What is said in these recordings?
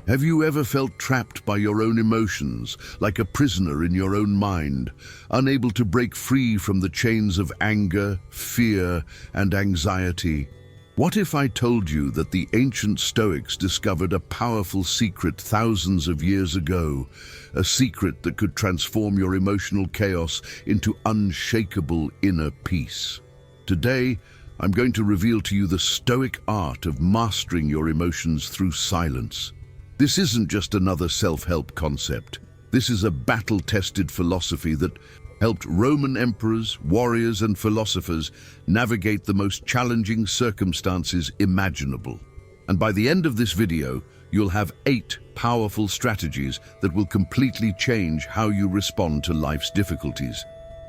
Have you ever felt trapped by your own emotions, like a prisoner in your own mind, unable to break free from the chains of anger, fear, and anxiety? What if I told you that the ancient Stoics discovered a powerful secret thousands of years ago, a secret that could transform your emotional chaos into unshakable inner peace? Today, I'm going to reveal to you the Stoic art of mastering your emotions through silence. This isn't just another self-help concept. This is a battle-tested philosophy that helped Roman emperors, warriors, and philosophers navigate the most challenging circumstances imaginable. And by the end of this video, you'll have 8 powerful strategies that will completely change how you respond to life's difficulties.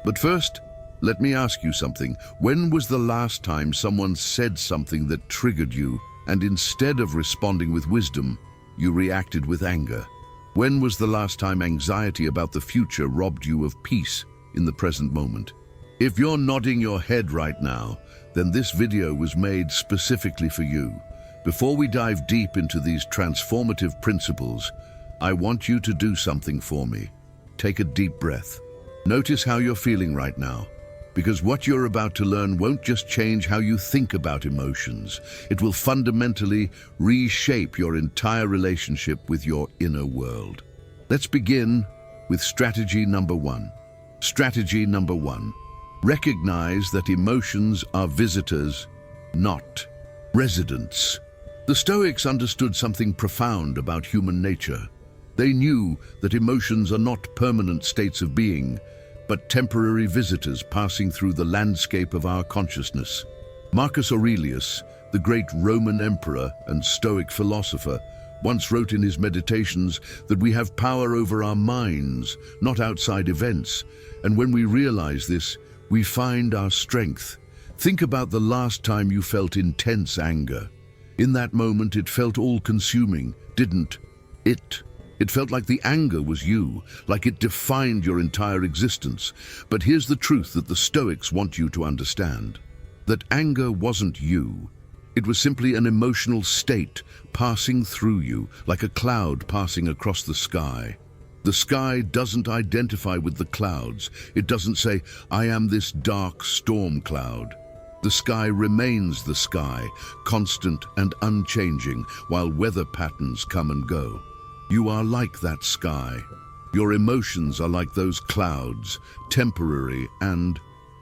But first, let me ask you something. When was the last time someone said something that triggered you, and instead of responding with wisdom, you reacted with anger? When was the last time anxiety about the future robbed you of peace in the present moment? If you're nodding your head right now, then this video was made specifically for you. Before we dive deep into these transformative principles, I want you to do something for me. Take a deep breath. Notice how you're feeling right now, because what you're about to learn won't just change how you think about emotions. It will fundamentally reshape your entire relationship with your inner world. Let's begin with strategy number 1. Strategy number 1. Recognize that emotions are visitors, not residents. The Stoics understood something profound about human nature. They knew that emotions are not permanent states of being, but temporary visitors passing through the landscape of our consciousness. Marcus Aurelius, the great Roman emperor and Stoic philosopher, once wrote in his meditations that we have power over our minds, not outside events, and when we realize this, we find our strength. Think about the last time you felt intense anger. In that moment, it felt all-consuming, didn't it? It felt like the anger was you, like it defined your entire existence. But here's the truth that the Stoics want you to understand. That anger wasn't you. It was simply an emotional state passing through you, like a cloud passing across the sky. The sky doesn't identify with the clouds. It doesn't say, "I am this dark storm cloud." The sky remains the sky, constant and unchanging, while weather patterns come and go. You are like that sky. Your emotions are like those clouds, temporary and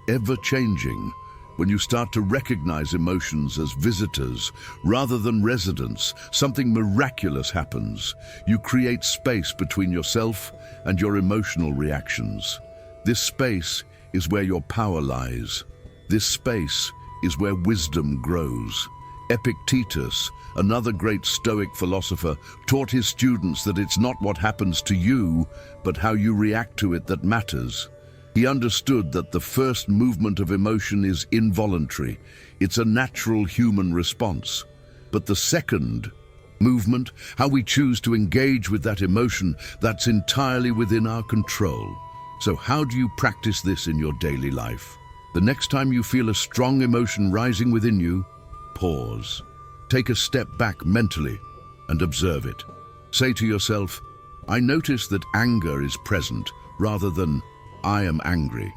ever-changing. When you start to recognize emotions as visitors rather than residents, something miraculous happens. You create space between yourself and your emotional reactions. This space is where your power lies. This space is where wisdom grows. Epictetus, another great Stoic philosopher, taught his students that it's not what happens to you, but how you react to it that matters. He understood that the first movement of emotion is involuntary. It's a natural human response. But the second movement, how we choose to engage with that emotion, that's entirely within our control. So how do you practice this in your daily life? The next time you feel a strong emotion rising within you, pause. Take a step back mentally and observe it. Say to yourself, "I notice that anger is present," rather than "I am angry."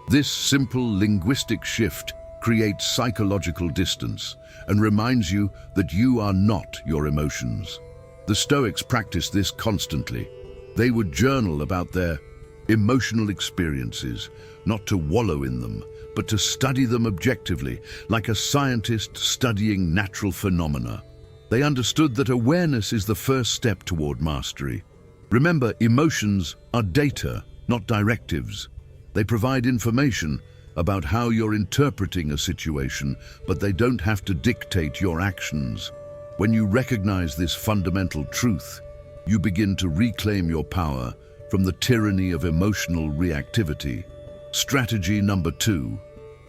This simple linguistic shift creates psychological distance and reminds you that you are not your emotions. The Stoics practiced this constantly. They would journal about their emotional experiences, not to wallow in them, but to study them objectively, like a scientist studying natural phenomena. They understood that awareness is the first step toward mastery. Remember, emotions are data, not directives. They provide information about how you're interpreting a situation, but they don't have to dictate your actions. When you recognize this fundamental truth, you begin to reclaim your power from the tyranny of emotional reactivity. Strategy number 2,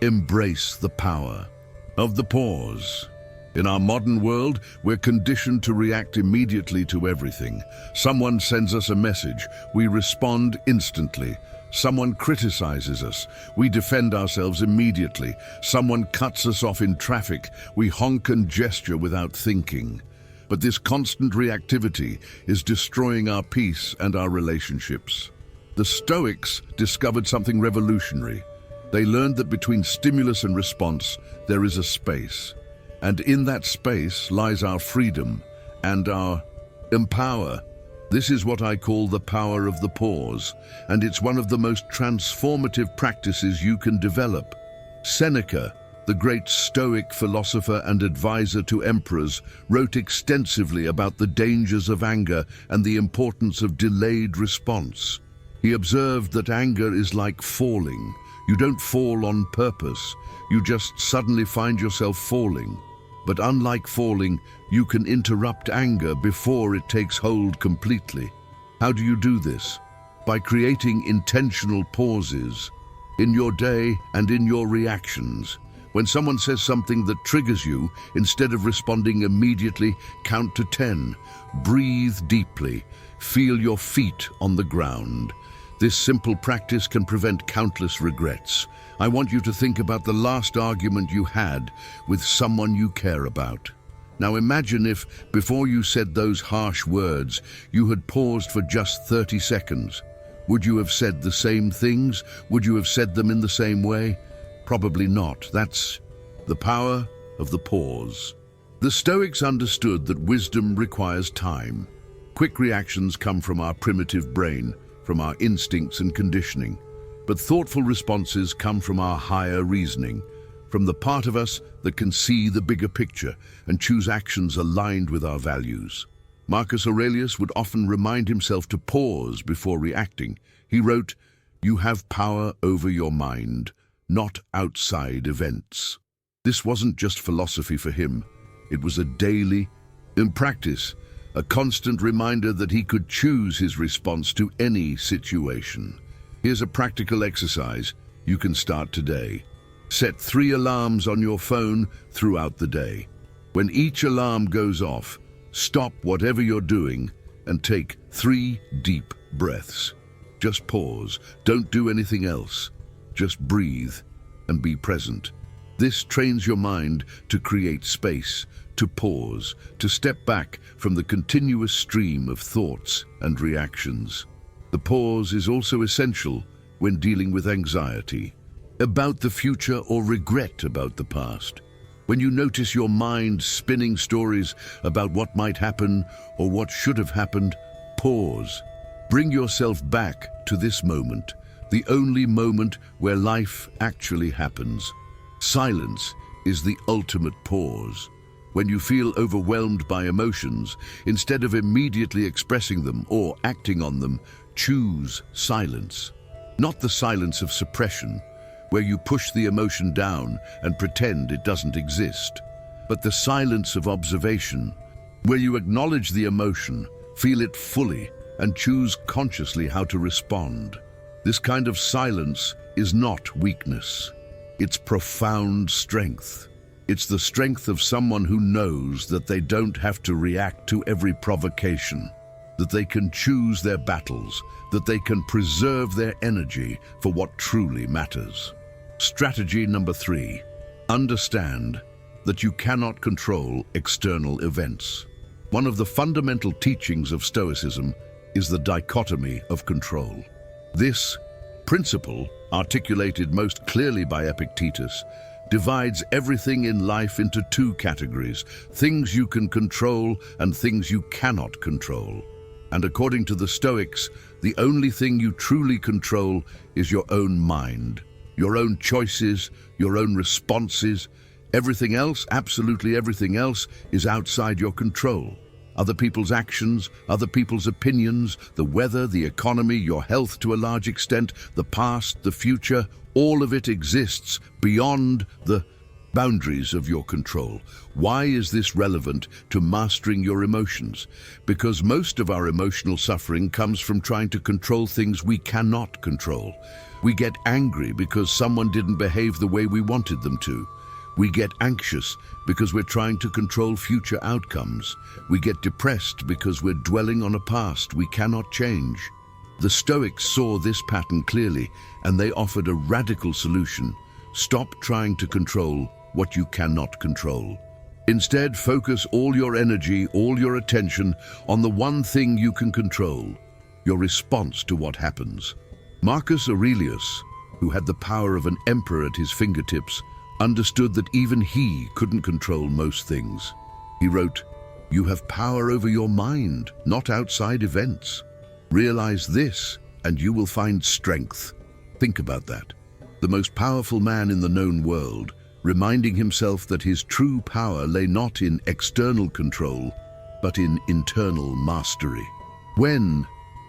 embrace the power of the pause. In our modern world, we're conditioned to react immediately to everything. Someone sends us a message, we respond instantly. Someone criticizes us, we defend ourselves immediately. Someone cuts us off in traffic, we honk and gesture without thinking. But this constant reactivity is destroying our peace and our relationships. The Stoics discovered something revolutionary. They learned that between stimulus and response, there is a space. And in that space lies our freedom and our empower. This is what I call the power of the pause, and it's one of the most transformative practices you can develop. Seneca, the great Stoic philosopher and advisor to emperors, wrote extensively about the dangers of anger and the importance of delayed response. He observed that anger is like falling. You don't fall on purpose, you just suddenly find yourself falling. But unlike falling, you can interrupt anger before it takes hold completely. How do you do this? By creating intentional pauses in your day and in your reactions. When someone says something that triggers you, instead of responding immediately, count to 10. Breathe deeply. Feel your feet on the ground. This simple practice can prevent countless regrets. I want you to think about the last argument you had with someone you care about. Now imagine if, before you said those harsh words, you had paused for just 30 seconds. Would you have said the same things? Would you have said them in the same way? Probably not. That's the power of the pause. The Stoics understood that wisdom requires time. Quick reactions come from our primitive brain, from our instincts and conditioning. But thoughtful responses come from our higher reasoning, from the part of us that can see the bigger picture and choose actions aligned with our values. Marcus Aurelius would often remind himself to pause before reacting. He wrote, "You have power over your mind, not outside events." This wasn't just philosophy for him. It was a daily, in practice, a constant reminder that he could choose his response to any situation. Here's a practical exercise you can start today. Set 3 alarms on your phone throughout the day. When each alarm goes off, stop whatever you're doing and take 3 deep breaths. Just pause. Don't do anything else. Just breathe and be present. This trains your mind to create space, to pause, to step back from the continuous stream of thoughts and reactions. The pause is also essential when dealing with anxiety about the future or regret about the past. When you notice your mind spinning stories about what might happen or what should have happened, pause. Bring yourself back to this moment, the only moment where life actually happens. Silence is the ultimate pause. When you feel overwhelmed by emotions, instead of immediately expressing them or acting on them, choose silence. Not the silence of suppression, where you push the emotion down and pretend it doesn't exist, but the silence of observation, where you acknowledge the emotion, feel it fully, and choose consciously how to respond. This kind of silence is not weakness. It's profound strength. It's the strength of someone who knows that they don't have to react to every provocation, that they can choose their battles, that they can preserve their energy for what truly matters. Strategy number 3, understand that you cannot control external events. One of the fundamental teachings of Stoicism is the dichotomy of control. This principle, articulated most clearly by Epictetus, divides everything in life into 2 categories: things you can control and things you cannot control. And according to the Stoics, the only thing you truly control is your own mind, your own choices, your own responses. Everything else, absolutely everything else, is outside your control. Other people's actions, other people's opinions, the weather, the economy, your health to a large extent, the past, the future, all of it exists beyond the boundaries of your control. Why is this relevant to mastering your emotions? Because most of our emotional suffering comes from trying to control things we cannot control. We get angry because someone didn't behave the way we wanted them to. We get anxious because we're trying to control future outcomes. We get depressed because we're dwelling on a past we cannot change. The Stoics saw this pattern clearly, and they offered a radical solution. Stop trying to control what you cannot control. Instead, focus all your energy, all your attention on the one thing you can control, your response to what happens. Marcus Aurelius, who had the power of an emperor at his fingertips, understood that even he couldn't control most things. He wrote, "You have power over your mind, not outside events. Realize this, and you will find strength." Think about that. The most powerful man in the known world, reminding himself that his true power lay not in external control, but in internal mastery. When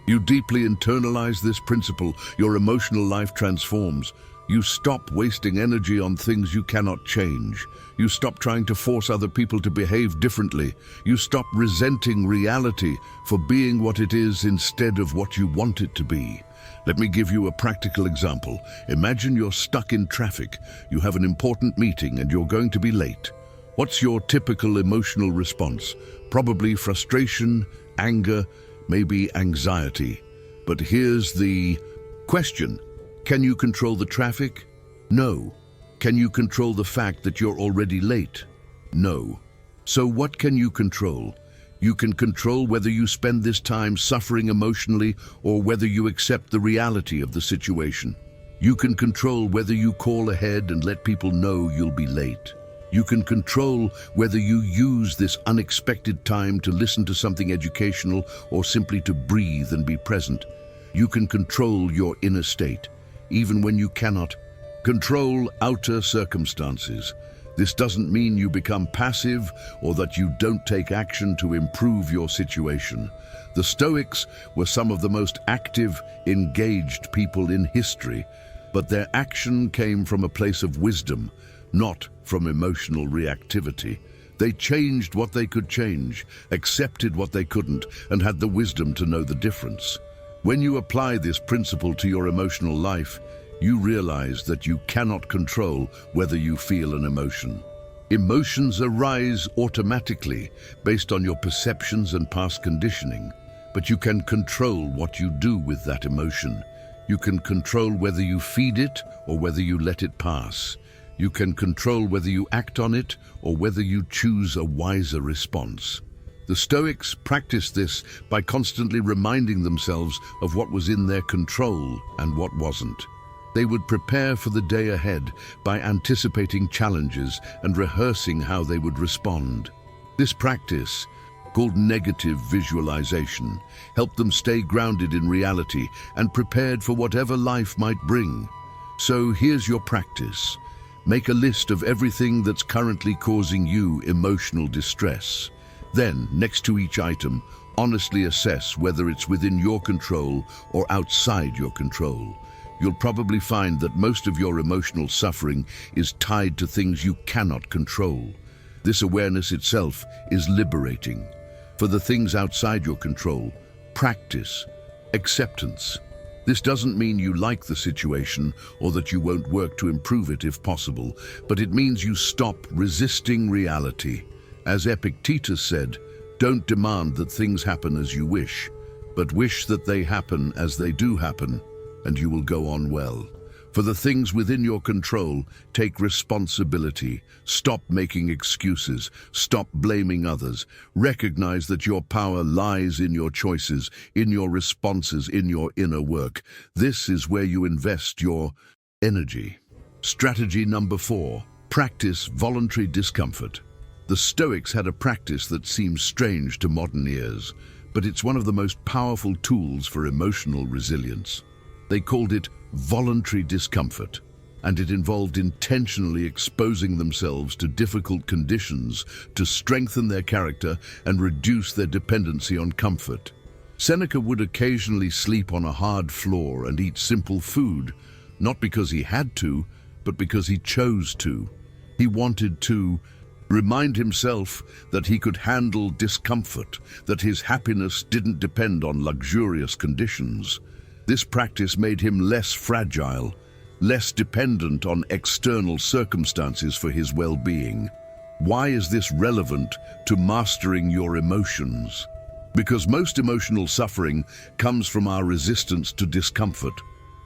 you deeply internalize this principle, your emotional life transforms. You stop wasting energy on things you cannot change. You stop trying to force other people to behave differently. You stop resenting reality for being what it is instead of what you want it to be. Let me give you a practical example. Imagine you're stuck in traffic. You have an important meeting and you're going to be late. What's your typical emotional response? Probably frustration, anger, maybe anxiety. But here's the question. Can you control the traffic? No. Can you control the fact that you're already late? No. So what can you control? You can control whether you spend this time suffering emotionally or whether you accept the reality of the situation. You can control whether you call ahead and let people know you'll be late. You can control whether you use this unexpected time to listen to something educational or simply to breathe and be present. You can control your inner state, even when you cannot control outer circumstances. This doesn't mean you become passive or that you don't take action to improve your situation. The Stoics were some of the most active, engaged people in history, but their action came from a place of wisdom, not from emotional reactivity. They changed what they could change, accepted what they couldn't, and had the wisdom to know the difference. When you apply this principle to your emotional life, you realize that you cannot control whether you feel an emotion. Emotions arise automatically based on your perceptions and past conditioning, but you can control what you do with that emotion. You can control whether you feed it or whether you let it pass. You can control whether you act on it or whether you choose a wiser response. The Stoics practiced this by constantly reminding themselves of what was in their control and what wasn't. They would prepare for the day ahead by anticipating challenges and rehearsing how they would respond. This practice, called negative visualization, helped them stay grounded in reality and prepared for whatever life might bring. So here's your practice. Make a list of everything that's currently causing you emotional distress. Then, next to each item, honestly assess whether it's within your control or outside your control. You'll probably find that most of your emotional suffering is tied to things you cannot control. This awareness itself is liberating. For the things outside your control, practice acceptance. This doesn't mean you like the situation or that you won't work to improve it if possible, but it means you stop resisting reality. As Epictetus said, don't demand that things happen as you wish, but wish that they happen as they do happen, and you will go on well. For the things within your control, take responsibility. Stop making excuses. Stop blaming others. Recognize that your power lies in your choices, in your responses, in your inner work. This is where you invest your energy. Strategy number 4, practice voluntary discomfort. The Stoics had a practice that seems strange to modern ears, but it's one of the most powerful tools for emotional resilience. They called it voluntary discomfort, and it involved intentionally exposing themselves to difficult conditions to strengthen their character and reduce their dependency on comfort. Seneca would occasionally sleep on a hard floor and eat simple food, not because he had to, but because he chose to. He wanted to remind himself that he could handle discomfort, that his happiness didn't depend on luxurious conditions. This practice made him less fragile, less dependent on external circumstances for his well-being. Why is this relevant to mastering your emotions? Because most emotional suffering comes from our resistance to discomfort.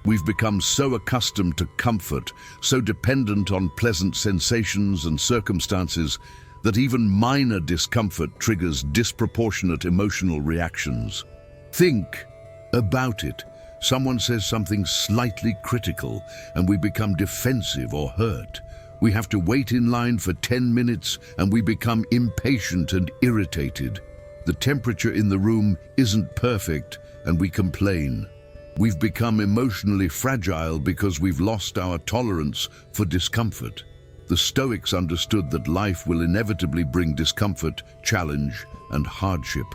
We've become so accustomed to comfort, so dependent on pleasant sensations and circumstances, that even minor discomfort triggers disproportionate emotional reactions. Think about it. Someone says something slightly critical and we become defensive or hurt. We have to wait in line for 10 minutes and we become impatient and irritated. The temperature in the room isn't perfect and we complain. We've become emotionally fragile because we've lost our tolerance for discomfort. The Stoics understood that life will inevitably bring discomfort, challenge, and hardship.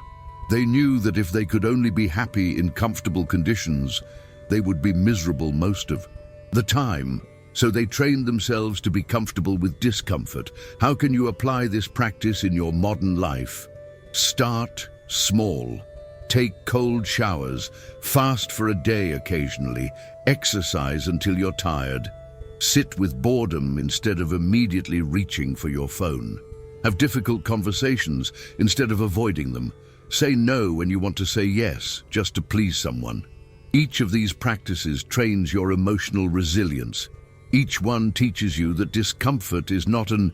They knew that if they could only be happy in comfortable conditions, they would be miserable most of the time. So they trained themselves to be comfortable with discomfort. How can you apply this practice in your modern life? Start small. Take cold showers, fast for a day occasionally, exercise until you're tired. Sit with boredom instead of immediately reaching for your phone. Have difficult conversations instead of avoiding them. Say no when you want to say yes, just to please someone. Each of these practices trains your emotional resilience. Each one teaches you that discomfort is not an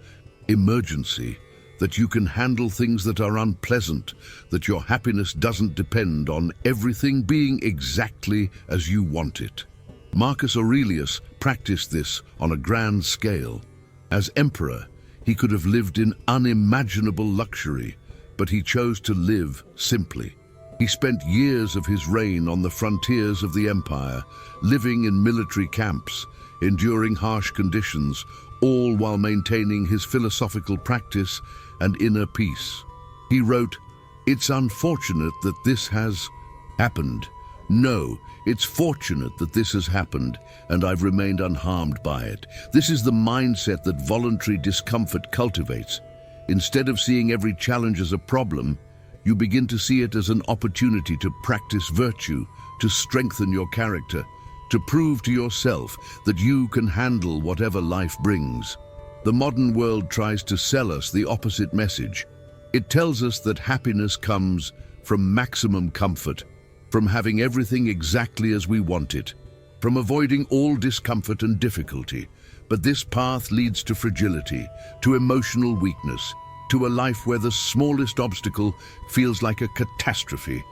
emergency, that you can handle things that are unpleasant, that your happiness doesn't depend on everything being exactly as you want it. Marcus Aurelius practiced this on a grand scale. As emperor, he could have lived in unimaginable luxury, but he chose to live simply. He spent years of his reign on the frontiers of the empire, living in military camps, enduring harsh conditions, all while maintaining his philosophical practice and inner peace. He wrote, "It's unfortunate that this has happened. No, it's fortunate that this has happened, and I've remained unharmed by it." This is the mindset that voluntary discomfort cultivates. Instead of seeing every challenge as a problem, you begin to see it as an opportunity to practice virtue, to strengthen your character, to prove to yourself that you can handle whatever life brings. The modern world tries to sell us the opposite message. It tells us that happiness comes from maximum comfort, from having everything exactly as we want it, from avoiding all discomfort and difficulty. But this path leads to fragility, to emotional weakness, to a life where the smallest obstacle feels like a catastrophe.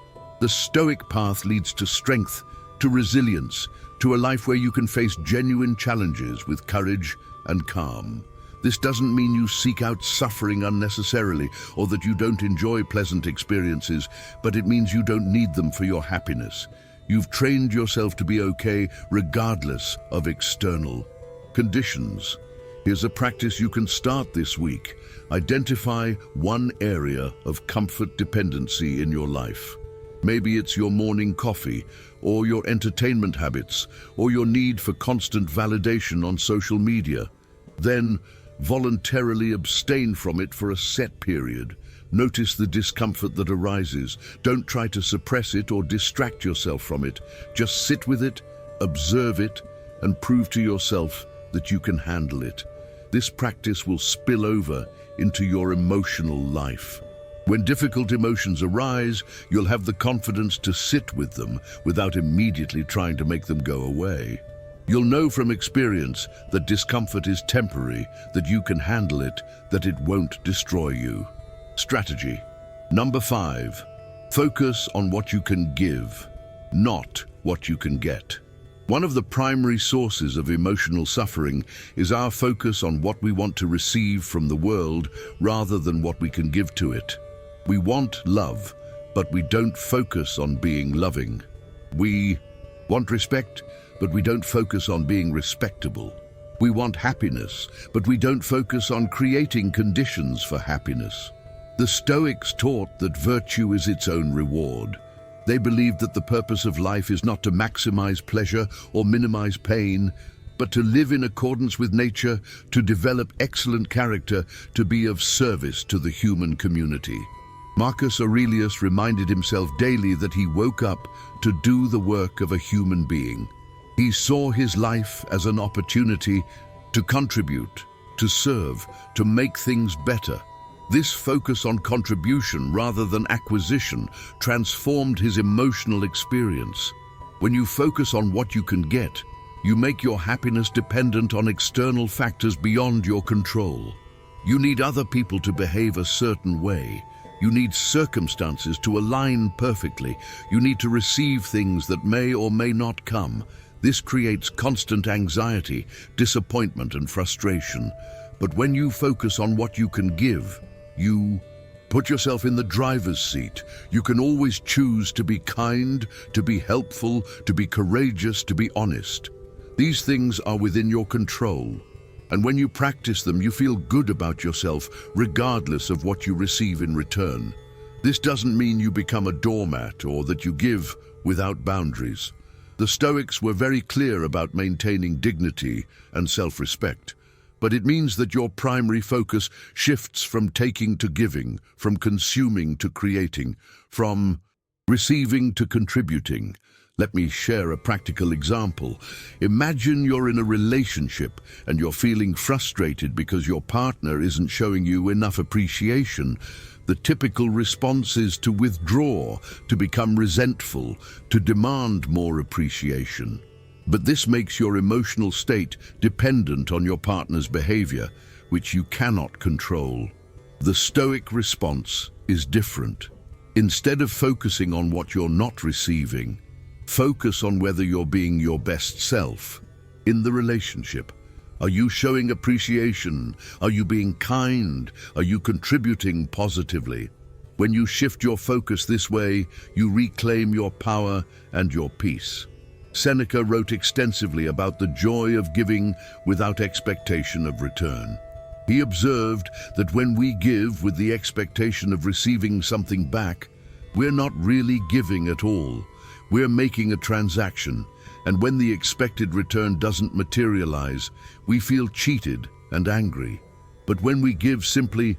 The Stoic path leads to strength, to resilience, to a life where you can face genuine challenges with courage and calm. This doesn't mean you seek out suffering unnecessarily or that you don't enjoy pleasant experiences, but it means you don't need them for your happiness. You've trained yourself to be okay regardless of external conditions. Here's a practice you can start this week. Identify one area of comfort dependency in your life. Maybe it's your morning coffee, or your entertainment habits, or your need for constant validation on social media. Then, voluntarily abstain from it for a set period. Notice the discomfort that arises. Don't try to suppress it or distract yourself from it. Just sit with it, observe it, and prove to yourself that you can handle it. This practice will spill over into your emotional life. When difficult emotions arise, you'll have the confidence to sit with them without immediately trying to make them go away. You'll know from experience that discomfort is temporary, that you can handle it, that it won't destroy you. Strategy. Number 5. Focus on what you can give, not what you can get. One of the primary sources of emotional suffering is our focus on what we want to receive from the world rather than what we can give to it. We want love, but we don't focus on being loving. We want respect, but we don't focus on being respectable. We want happiness, but we don't focus on creating conditions for happiness. The Stoics taught that virtue is its own reward. They believed that the purpose of life is not to maximize pleasure or minimize pain, but to live in accordance with nature, to develop excellent character, to be of service to the human community. Marcus Aurelius reminded himself daily that he woke up to do the work of a human being. He saw his life as an opportunity to contribute, to serve, to make things better. This focus on contribution rather than acquisition transformed his emotional experience. When you focus on what you can get, you make your happiness dependent on external factors beyond your control. You need other people to behave a certain way. You need circumstances to align perfectly. You need to receive things that may or may not come. This creates constant anxiety, disappointment, and frustration. But when you focus on what you can give, you put yourself in the driver's seat. You can always choose to be kind, to be helpful, to be courageous, to be honest. These things are within your control. And when you practice them, you feel good about yourself, regardless of what you receive in return. This doesn't mean you become a doormat or that you give without boundaries. The Stoics were very clear about maintaining dignity and self-respect. But it means that your primary focus shifts from taking to giving, from consuming to creating, from receiving to contributing. Let me share a practical example. Imagine you're in a relationship and you're feeling frustrated because your partner isn't showing you enough appreciation. The typical response is to withdraw, to become resentful, to demand more appreciation. But this makes your emotional state dependent on your partner's behavior, which you cannot control. The Stoic response is different. Instead of focusing on what you're not receiving, focus on whether you're being your best self. In the relationship, are you showing appreciation? Are you being kind? Are you contributing positively? When you shift your focus this way, you reclaim your power and your peace. Seneca wrote extensively about the joy of giving without expectation of return. He observed that when we give with the expectation of receiving something back, we're not really giving at all. We're making a transaction, and when the expected return doesn't materialize, we feel cheated and angry. But when we give simply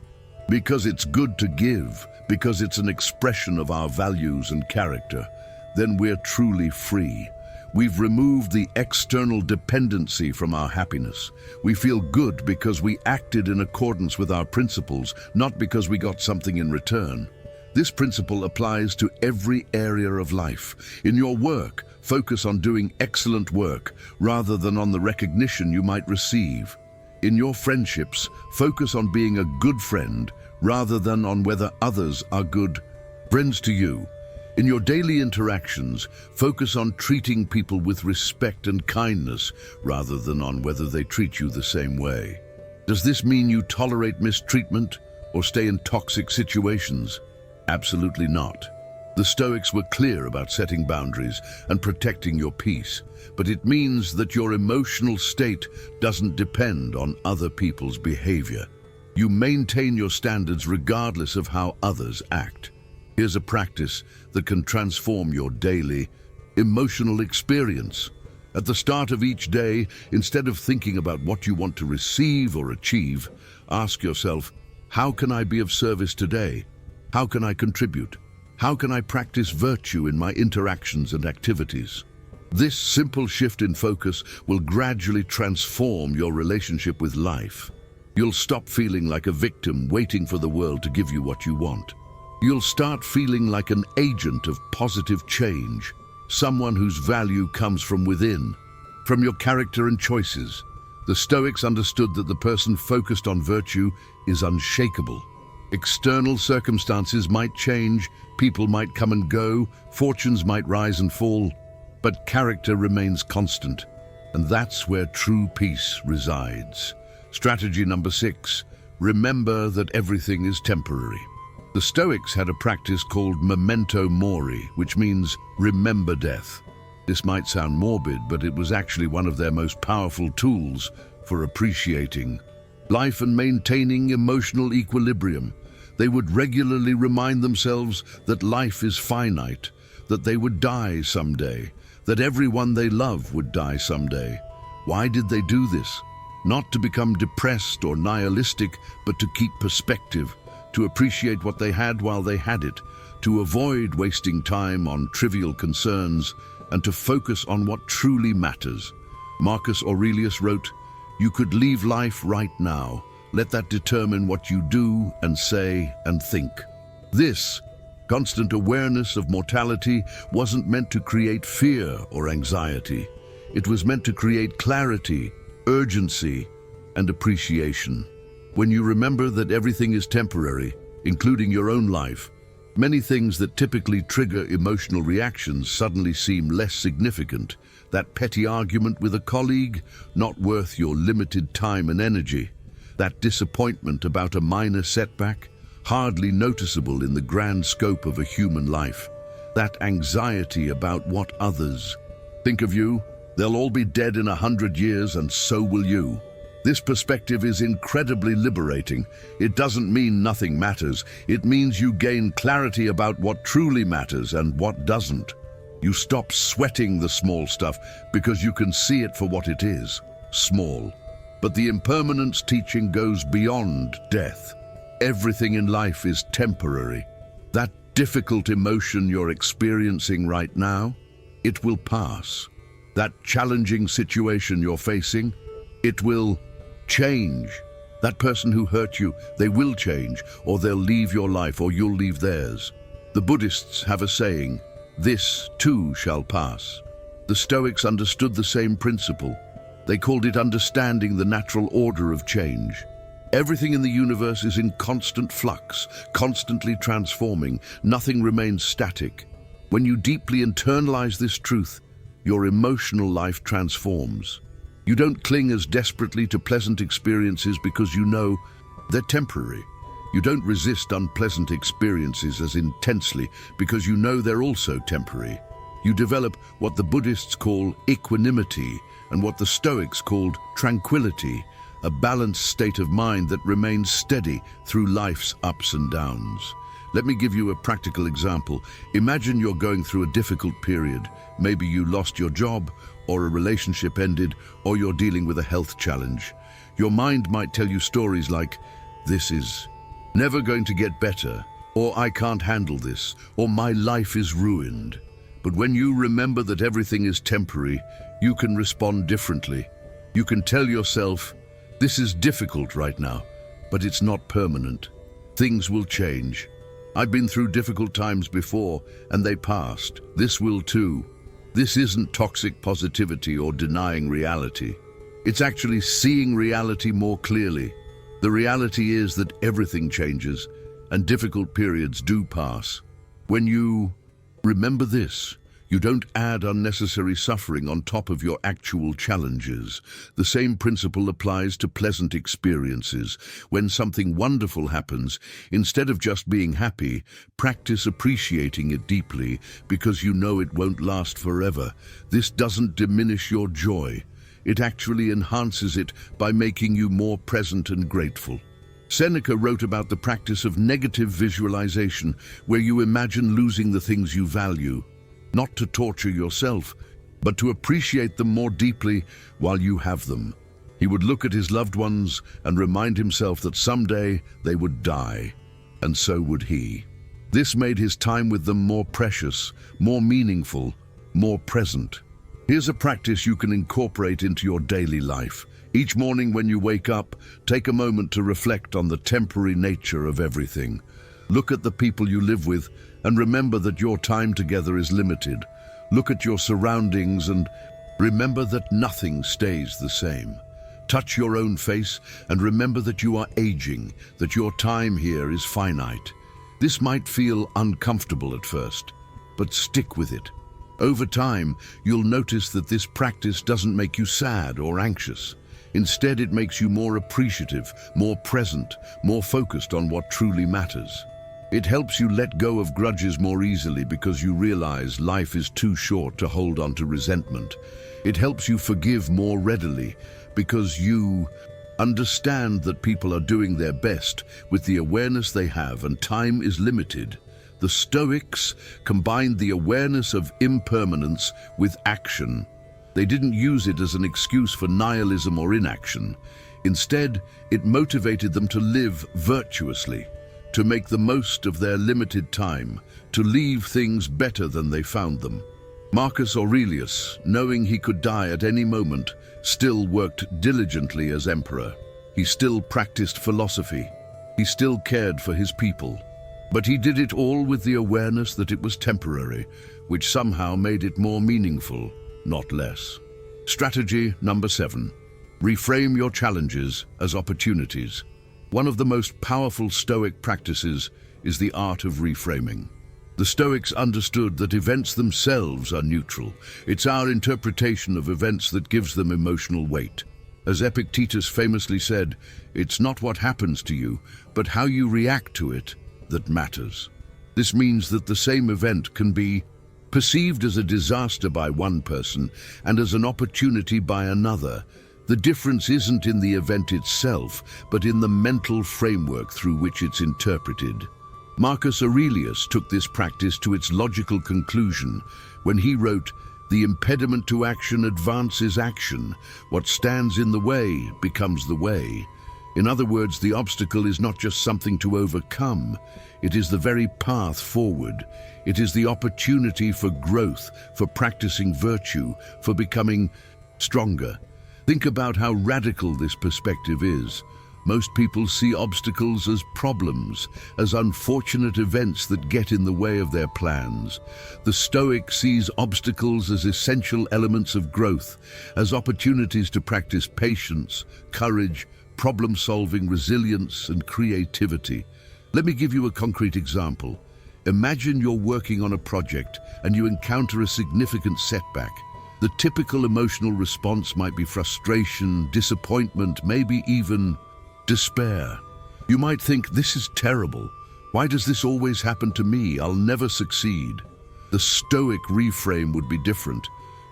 because it's good to give, because it's an expression of our values and character, then we're truly free. We've removed the external dependency from our happiness. We feel good because we acted in accordance with our principles, not because we got something in return. This principle applies to every area of life. In your work, focus on doing excellent work rather than on the recognition you might receive. In your friendships, focus on being a good friend rather than on whether others are good friends to you. In your daily interactions, focus on treating people with respect and kindness rather than on whether they treat you the same way. Does this mean you tolerate mistreatment or stay in toxic situations? Absolutely not. The Stoics were clear about setting boundaries and protecting your peace, but it means that your emotional state doesn't depend on other people's behavior. You maintain your standards regardless of how others act. Here's a practice that can transform your daily emotional experience. At the start of each day, instead of thinking about what you want to receive or achieve, ask yourself, how can I be of service today? How can I contribute? How can I practice virtue in my interactions and activities? This simple shift in focus will gradually transform your relationship with life. You'll stop feeling like a victim waiting for the world to give you what you want. You'll start feeling like an agent of positive change, someone whose value comes from within, from your character and choices. The Stoics understood that the person focused on virtue is unshakable. External circumstances might change, people might come and go, fortunes might rise and fall, but character remains constant, and that's where true peace resides. Strategy number 6, remember that everything is temporary. The Stoics had a practice called memento mori, which means remember death. This might sound morbid, but it was actually one of their most powerful tools for appreciating life and maintaining emotional equilibrium. They would regularly remind themselves that life is finite, that they would die someday, that everyone they love would die someday. Why did they do this? Not to become depressed or nihilistic, but to keep perspective, to appreciate what they had while they had it, to avoid wasting time on trivial concerns, and to focus on what truly matters. Marcus Aurelius wrote, "You could leave life right now. Let that determine what you do and say and think." This constant awareness of mortality wasn't meant to create fear or anxiety. It was meant to create clarity, urgency, and appreciation. When you remember that everything is temporary, including your own life, many things that typically trigger emotional reactions suddenly seem less significant. That petty argument with a colleague, not worth your limited time and energy. That disappointment about a minor setback, hardly noticeable in the grand scope of a human life. That anxiety about what others think of you. They'll all be dead in 100 years, and so will you. This perspective is incredibly liberating. It doesn't mean nothing matters. It means you gain clarity about what truly matters and what doesn't. You stop sweating the small stuff because you can see it for what it is, small. But the impermanence teaching goes beyond death. Everything in life is temporary. That difficult emotion you're experiencing right now, it will pass. That challenging situation you're facing, it will change. That person who hurt you, they will change, or they'll leave your life, or you'll leave theirs. The Buddhists have a saying, "This too shall pass." The Stoics understood the same principle. They called it understanding the natural order of change. Everything in the universe is in constant flux, constantly transforming. Nothing remains static. When you deeply internalize this truth, your emotional life transforms. You don't cling as desperately to pleasant experiences because you know they're temporary. You don't resist unpleasant experiences as intensely because you know they're also temporary. You develop what the Buddhists call equanimity and what the Stoics called tranquility, a balanced state of mind that remains steady through life's ups and downs. Let me give you a practical example. Imagine you're going through a difficult period. Maybe you lost your job, or a relationship ended, or you're dealing with a health challenge. Your mind might tell you stories like, "This is never going to get better," or "I can't handle this," or "My life is ruined." But when you remember that everything is temporary, you can respond differently. You can tell yourself, "This is difficult right now, but it's not permanent. Things will change. I've been through difficult times before, and they passed. This will too." This isn't toxic positivity or denying reality. It's actually seeing reality more clearly. The reality is that everything changes, and difficult periods do pass. When you remember this, you don't add unnecessary suffering on top of your actual challenges. The same principle applies to pleasant experiences. When something wonderful happens, instead of just being happy, practice appreciating it deeply because you know it won't last forever. This doesn't diminish your joy. It actually enhances it by making you more present and grateful. Seneca wrote about the practice of negative visualization, where you imagine losing the things you value. Not to torture yourself, but to appreciate them more deeply while you have them. He would look at his loved ones and remind himself that someday they would die, and so would he. This made his time with them more precious, more meaningful, more present. Here's a practice you can incorporate into your daily life. Each morning when you wake up, take a moment to reflect on the temporary nature of everything. Look at the people you live with and remember that your time together is limited. Look at your surroundings and remember that nothing stays the same. Touch your own face and remember that you are aging, that your time here is finite. This might feel uncomfortable at first, but stick with it. Over time, you'll notice that this practice doesn't make you sad or anxious. Instead, it makes you more appreciative, more present, more focused on what truly matters. It helps you let go of grudges more easily because you realize life is too short to hold on to resentment. It helps you forgive more readily because you understand that people are doing their best with the awareness they have and time is limited. The Stoics combined the awareness of impermanence with action. They didn't use it as an excuse for nihilism or inaction. Instead, it motivated them to live virtuously, to make the most of their limited time, to leave things better than they found them. Marcus Aurelius, knowing he could die at any moment, still worked diligently as emperor. He still practiced philosophy. He still cared for his people. But he did it all with the awareness that it was temporary, which somehow made it more meaningful, not less. Strategy number 7. Reframe your challenges as opportunities. One of the most powerful Stoic practices is the art of reframing. The Stoics understood that events themselves are neutral. It's our interpretation of events that gives them emotional weight. As Epictetus famously said, it's not what happens to you, but how you react to it that matters. This means that the same event can be perceived as a disaster by one person and as an opportunity by another. The difference isn't in the event itself, but in the mental framework through which it's interpreted. Marcus Aurelius took this practice to its logical conclusion when he wrote, "The impediment to action advances action. What stands in the way becomes the way." In other words, the obstacle is not just something to overcome. It is the very path forward. It is the opportunity for growth, for practicing virtue, for becoming stronger. Think about how radical this perspective is. Most people see obstacles as problems, as unfortunate events that get in the way of their plans. The Stoic sees obstacles as essential elements of growth, as opportunities to practice patience, courage, problem-solving, resilience, and creativity. Let me give you a concrete example. Imagine you're working on a project and you encounter a significant setback. The typical emotional response might be frustration, disappointment, maybe even despair. You might think, "This is terrible. Why does this always happen to me? I'll never succeed." The Stoic reframe would be different.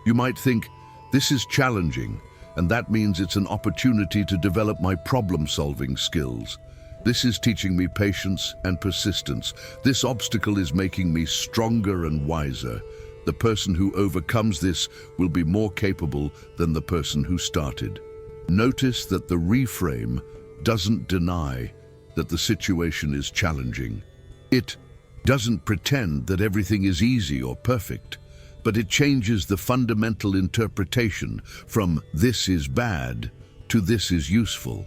You might think, "This is challenging, and that means it's an opportunity to develop my problem-solving skills. This is teaching me patience and persistence. This obstacle is making me stronger and wiser. The person who overcomes this will be more capable than the person who started." Notice that the reframe doesn't deny that the situation is challenging. It doesn't pretend that everything is easy or perfect, but it changes the fundamental interpretation from "this is bad" to "this is useful."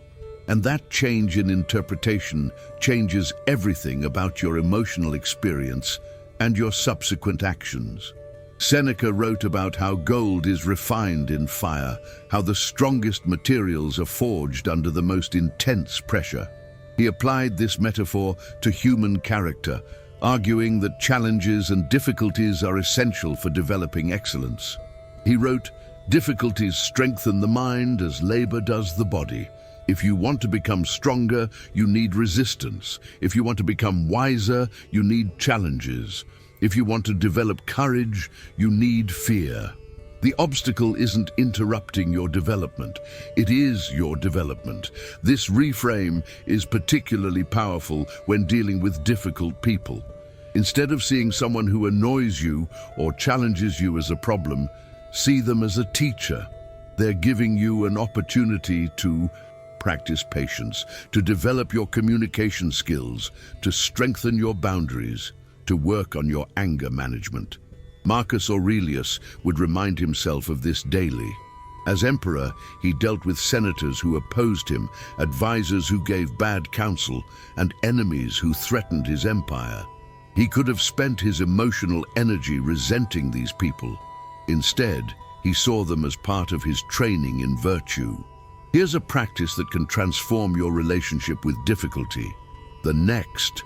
And that change in interpretation changes everything about your emotional experience and your subsequent actions. Seneca wrote about how gold is refined in fire, how the strongest materials are forged under the most intense pressure. He applied this metaphor to human character, arguing that challenges and difficulties are essential for developing excellence. He wrote, "Difficulties strengthen the mind as labor does the body. If you want to become stronger, you need resistance. If you want to become wiser, you need challenges. If you want to develop courage, you need fear." The obstacle isn't interrupting your development. It is your development. This reframe is particularly powerful when dealing with difficult people. Instead of seeing someone who annoys you or challenges you as a problem, see them as a teacher. They're giving you an opportunity to practice patience, to develop your communication skills, to strengthen your boundaries, to work on your anger management. Marcus Aurelius would remind himself of this daily. As emperor, he dealt with senators who opposed him, advisors who gave bad counsel, and enemies who threatened his empire. He could have spent his emotional energy resenting these people. Instead, he saw them as part of his training in virtue. Here's a practice that can transform your relationship with difficulty. The next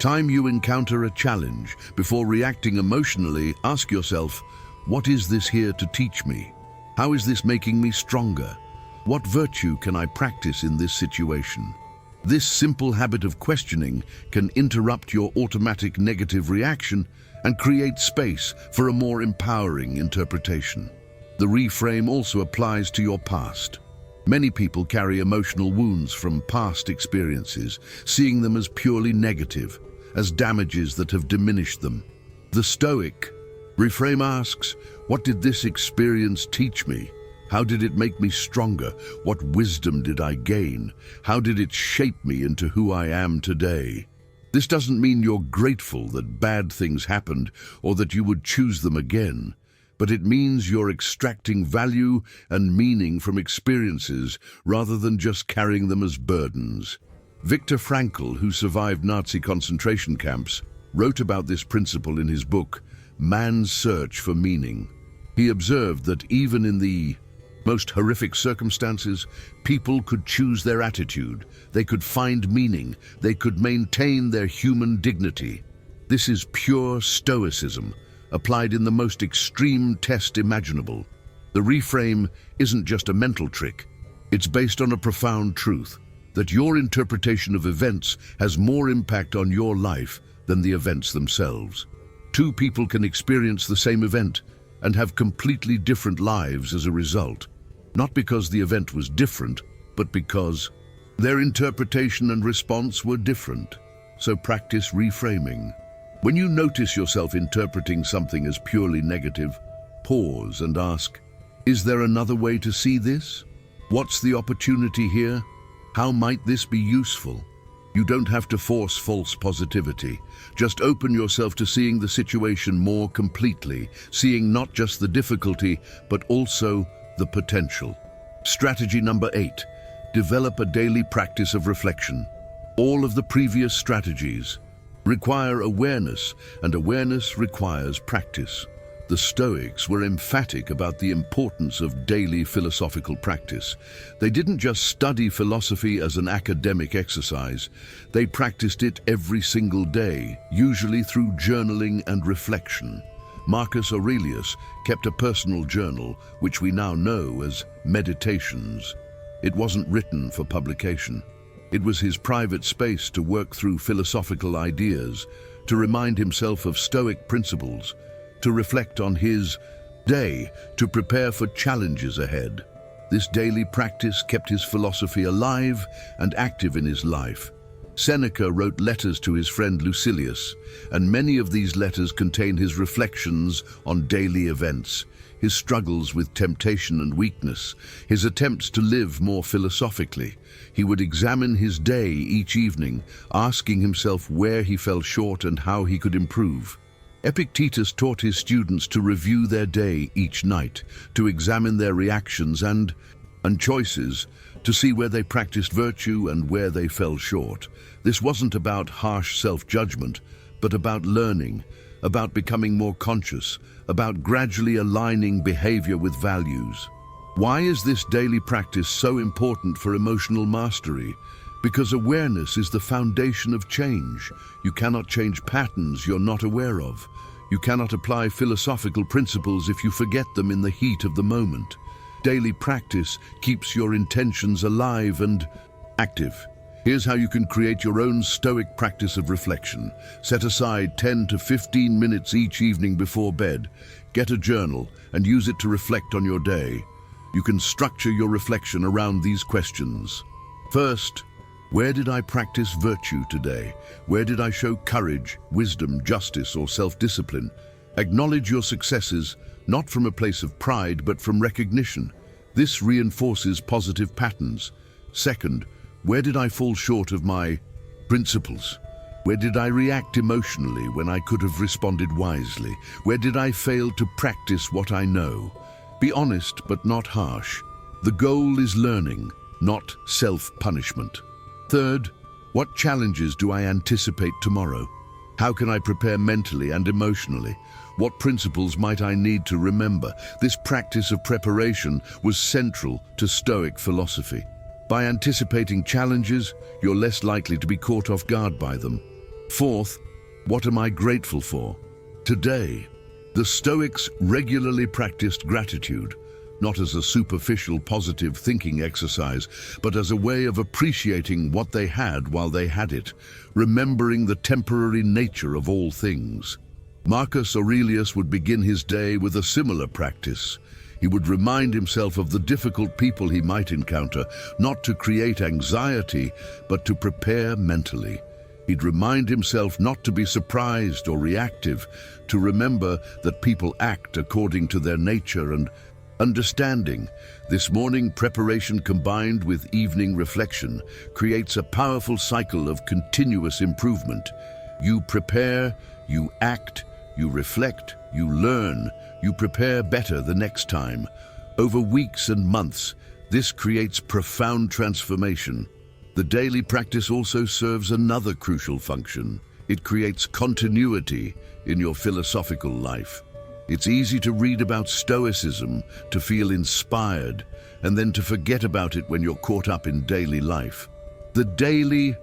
time you encounter a challenge, before reacting emotionally, ask yourself, what is this here to teach me? How is this making me stronger? What virtue can I practice in this situation? This simple habit of questioning can interrupt your automatic negative reaction and create space for a more empowering interpretation. The reframe also applies to your past. Many people carry emotional wounds from past experiences, seeing them as purely negative, as damages that have diminished them. The Stoic reframe asks, what did this experience teach me? How did it make me stronger? What wisdom did I gain? How did it shape me into who I am today? This doesn't mean you're grateful that bad things happened or that you would choose them again, but it means you're extracting value and meaning from experiences rather than just carrying them as burdens. Viktor Frankl, who survived Nazi concentration camps, wrote about this principle in his book, Man's Search for Meaning. He observed that even in the most horrific circumstances, people could choose their attitude, they could find meaning, they could maintain their human dignity. This is pure Stoicism, applied in the most extreme test imaginable. The reframe isn't just a mental trick, it's based on a profound truth, that your interpretation of events has more impact on your life than the events themselves. Two people can experience the same event and have completely different lives as a result, not because the event was different, but because their interpretation and response were different. So practice reframing. When you notice yourself interpreting something as purely negative, pause and ask, is there another way to see this? What's the opportunity here? How might this be useful? You don't have to force false positivity. Just open yourself to seeing the situation more completely, seeing not just the difficulty, but also the potential. Strategy number 8, develop a daily practice of reflection. All of the previous strategies require awareness, and awareness requires practice. The Stoics were emphatic about the importance of daily philosophical practice. They didn't just study philosophy as an academic exercise. They practiced it every single day, usually through journaling and reflection. Marcus Aurelius kept a personal journal, which we now know as Meditations. It wasn't written for publication. It was his private space to work through philosophical ideas, to remind himself of Stoic principles, to reflect on his day, to prepare for challenges ahead. This daily practice kept his philosophy alive and active in his life. Seneca wrote letters to his friend Lucilius, and many of these letters contain his reflections on daily events, his struggles with temptation and weakness, his attempts to live more philosophically. He would examine his day each evening, asking himself where he fell short and how he could improve. Epictetus taught his students to review their day each night, to examine their reactions and choices, to see where they practiced virtue and where they fell short. This wasn't about harsh self-judgment, but about learning, about becoming more conscious, about gradually aligning behavior with values. Why is this daily practice so important for emotional mastery? Because awareness is the foundation of change. You cannot change patterns you're not aware of. You cannot apply philosophical principles if you forget them in the heat of the moment. Daily practice keeps your intentions alive and active. Here's how you can create your own Stoic practice of reflection. Set aside 10 to 15 minutes each evening before bed. Get a journal and use it to reflect on your day. You can structure your reflection around these questions. First, where did I practice virtue today? Where did I show courage, wisdom, justice, or self-discipline? Acknowledge your successes, not from a place of pride, but from recognition. This reinforces positive patterns. Second, where did I fall short of my principles? Where did I react emotionally when I could have responded wisely? Where did I fail to practice what I know? Be honest, but not harsh. The goal is learning, not self-punishment. Third, what challenges do I anticipate tomorrow? How can I prepare mentally and emotionally? What principles might I need to remember? This practice of preparation was central to Stoic philosophy. By anticipating challenges, you're less likely to be caught off guard by them. Fourth, what am I grateful for? Today, the Stoics regularly practiced gratitude, not as a superficial positive thinking exercise, but as a way of appreciating what they had while they had it, remembering the temporary nature of all things. Marcus Aurelius would begin his day with a similar practice. He would remind himself of the difficult people he might encounter, not to create anxiety, but to prepare mentally. He'd remind himself not to be surprised or reactive, to remember that people act according to their nature and understanding. This morning preparation combined with evening reflection creates a powerful cycle of continuous improvement. You prepare, you act, you reflect, you learn, you prepare better the next time. Over weeks and months, this creates profound transformation. The daily practice also serves another crucial function. It creates continuity in your philosophical life. It's easy to read about Stoicism, to feel inspired, and then to forget about it when you're caught up in daily life. The daily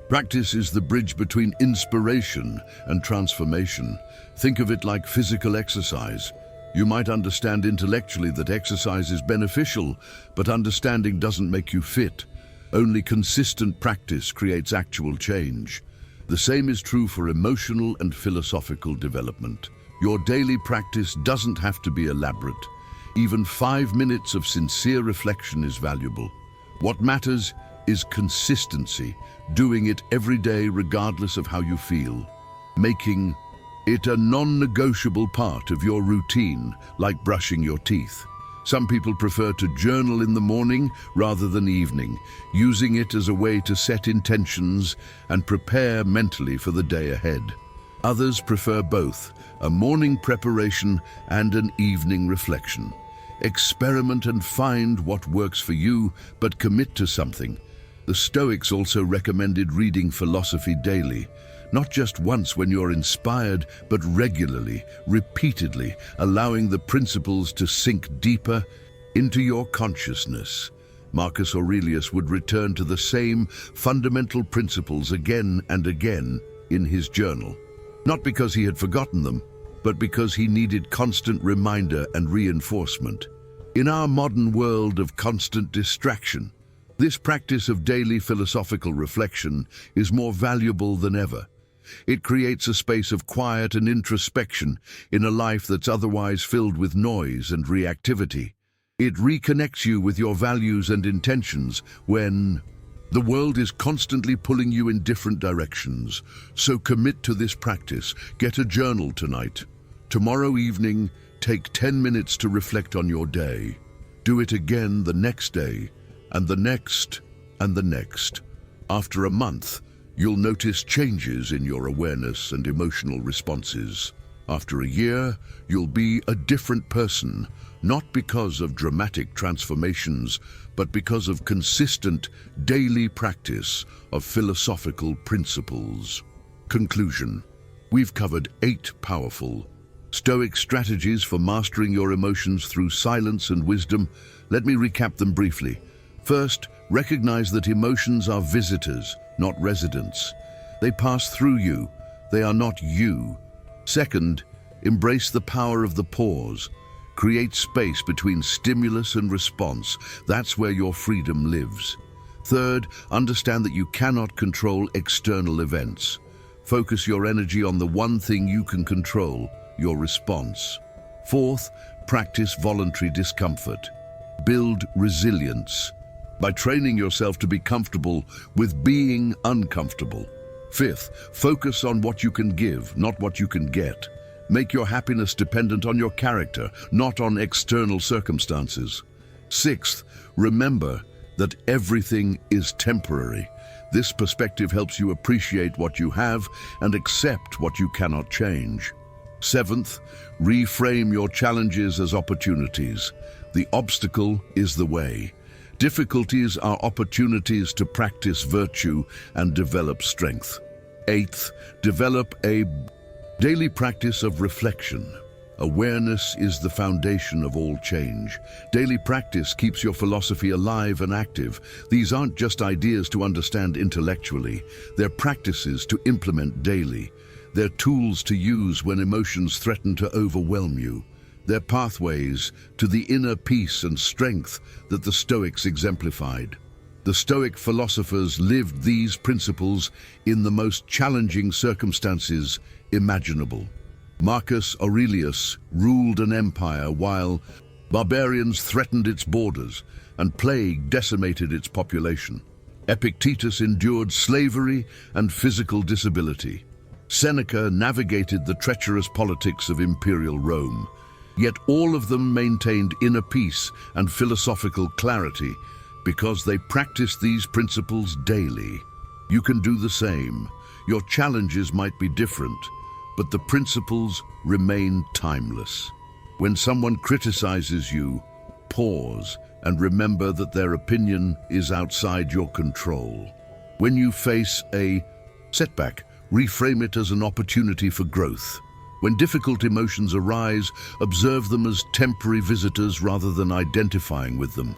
practice is the bridge between inspiration and transformation. Think of it like physical exercise. You might understand intellectually that exercise is beneficial, but understanding doesn't make you fit. Only consistent practice creates actual change. The same is true for emotional and philosophical development. Your daily practice doesn't have to be elaborate. Even 5 minutes of sincere reflection is valuable. What matters is consistency, doing it every day regardless of how you feel. Making it a non-negotiable part of your routine, like brushing your teeth. Some people prefer to journal in the morning rather than evening, using it as a way to set intentions and prepare mentally for the day ahead. Others prefer both, a morning preparation and an evening reflection. Experiment and find what works for you, but commit to something. The Stoics also recommended reading philosophy daily, not just once when you're inspired, but regularly, repeatedly, allowing the principles to sink deeper into your consciousness. Marcus Aurelius would return to the same fundamental principles again and again in his journal, not because he had forgotten them, but because he needed constant reminder and reinforcement. In our modern world of constant distraction, this practice of daily philosophical reflection is more valuable than ever. It creates a space of quiet and introspection in a life that's otherwise filled with noise and reactivity. It reconnects you with your values and intentions when the world is constantly pulling you in different directions. So commit to this practice. Get a journal tonight. Tomorrow evening, take 10 minutes to reflect on your day. Do it again the next day, and the next, and the next. After a month, you'll notice changes in your awareness and emotional responses. After a year, you'll be a different person, not because of dramatic transformations, but because of consistent daily practice of philosophical principles. Conclusion. We've covered 8 powerful Stoic strategies for mastering your emotions through silence and wisdom. Let me recap them briefly. First, recognize that emotions are visitors, not residents. They pass through you. They are not you. Second, embrace the power of the pause. Create space between stimulus and response. That's where your freedom lives. Third, understand that you cannot control external events. Focus your energy on the one thing you can control, your response. Fourth, practice voluntary discomfort. Build resilience by training yourself to be comfortable with being uncomfortable. Fifth, focus on what you can give, not what you can get. Make your happiness dependent on your character, not on external circumstances. Sixth, remember that everything is temporary. This perspective helps you appreciate what you have and accept what you cannot change. Seventh, reframe your challenges as opportunities. The obstacle is the way. Difficulties are opportunities to practice virtue and develop strength. Eighth, develop a daily practice of reflection. Awareness is the foundation of all change. Daily practice keeps your philosophy alive and active. These aren't just ideas to understand intellectually. They're practices to implement daily. They're tools to use when emotions threaten to overwhelm you. They're pathways to the inner peace and strength that the Stoics exemplified. The Stoic philosophers lived these principles in the most challenging circumstances imaginable. Marcus Aurelius ruled an empire while barbarians threatened its borders and plague decimated its population. Epictetus endured slavery and physical disability. Seneca navigated the treacherous politics of imperial Rome. Yet all of them maintained inner peace and philosophical clarity because they practiced these principles daily. You can do the same. Your challenges might be different, but the principles remain timeless. When someone criticizes you, pause and remember that their opinion is outside your control. When you face a setback, reframe it as an opportunity for growth. When difficult emotions arise, observe them as temporary visitors rather than identifying with them.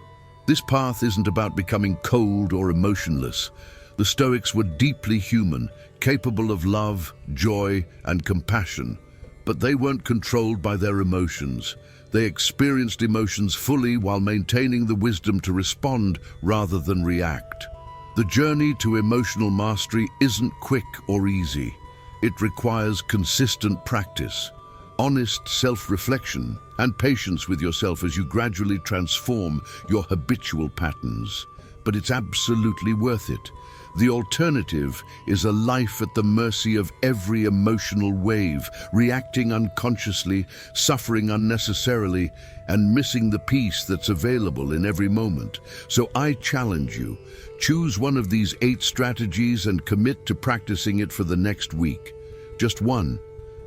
This path isn't about becoming cold or emotionless. The Stoics were deeply human, capable of love, joy, and compassion. But they weren't controlled by their emotions. They experienced emotions fully while maintaining the wisdom to respond rather than react. The journey to emotional mastery isn't quick or easy. It requires consistent practice, honest self-reflection, and patience with yourself as you gradually transform your habitual patterns. But it's absolutely worth it. The alternative is a life at the mercy of every emotional wave, reacting unconsciously, suffering unnecessarily, and missing the peace that's available in every moment. So I challenge you, choose one of these 8 strategies and commit to practicing it for the next week. Just one.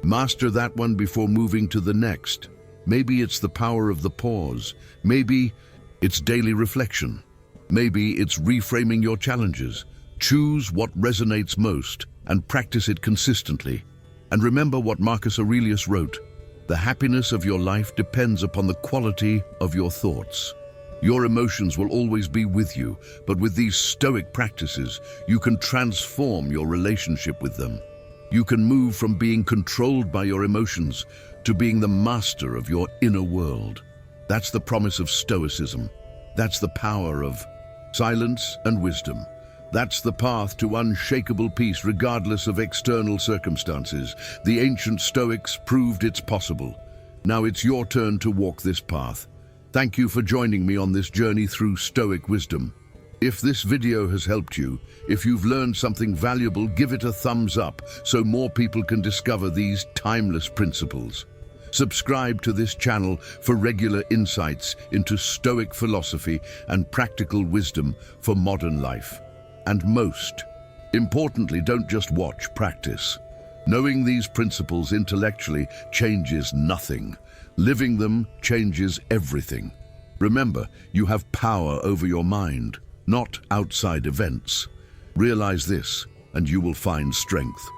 Master that one before moving to the next. Maybe it's the power of the pause. Maybe it's daily reflection. Maybe it's reframing your challenges. Choose what resonates most and practice it consistently. And remember what Marcus Aurelius wrote: the happiness of your life depends upon the quality of your thoughts. Your emotions will always be with you, but with these Stoic practices, you can transform your relationship with them. You can move from being controlled by your emotions to being the master of your inner world. That's the promise of Stoicism. That's the power of silence and wisdom. That's the path to unshakable peace regardless of external circumstances. The ancient Stoics proved it's possible. Now it's your turn to walk this path. Thank you for joining me on this journey through Stoic wisdom. If this video has helped you, if you've learned something valuable, give it a thumbs up so more people can discover these timeless principles. Subscribe to this channel for regular insights into Stoic philosophy and practical wisdom for modern life. And most importantly, don't just watch, practice. Knowing these principles intellectually changes nothing. Living them changes everything. Remember, you have power over your mind, not outside events. Realize this, and you will find strength.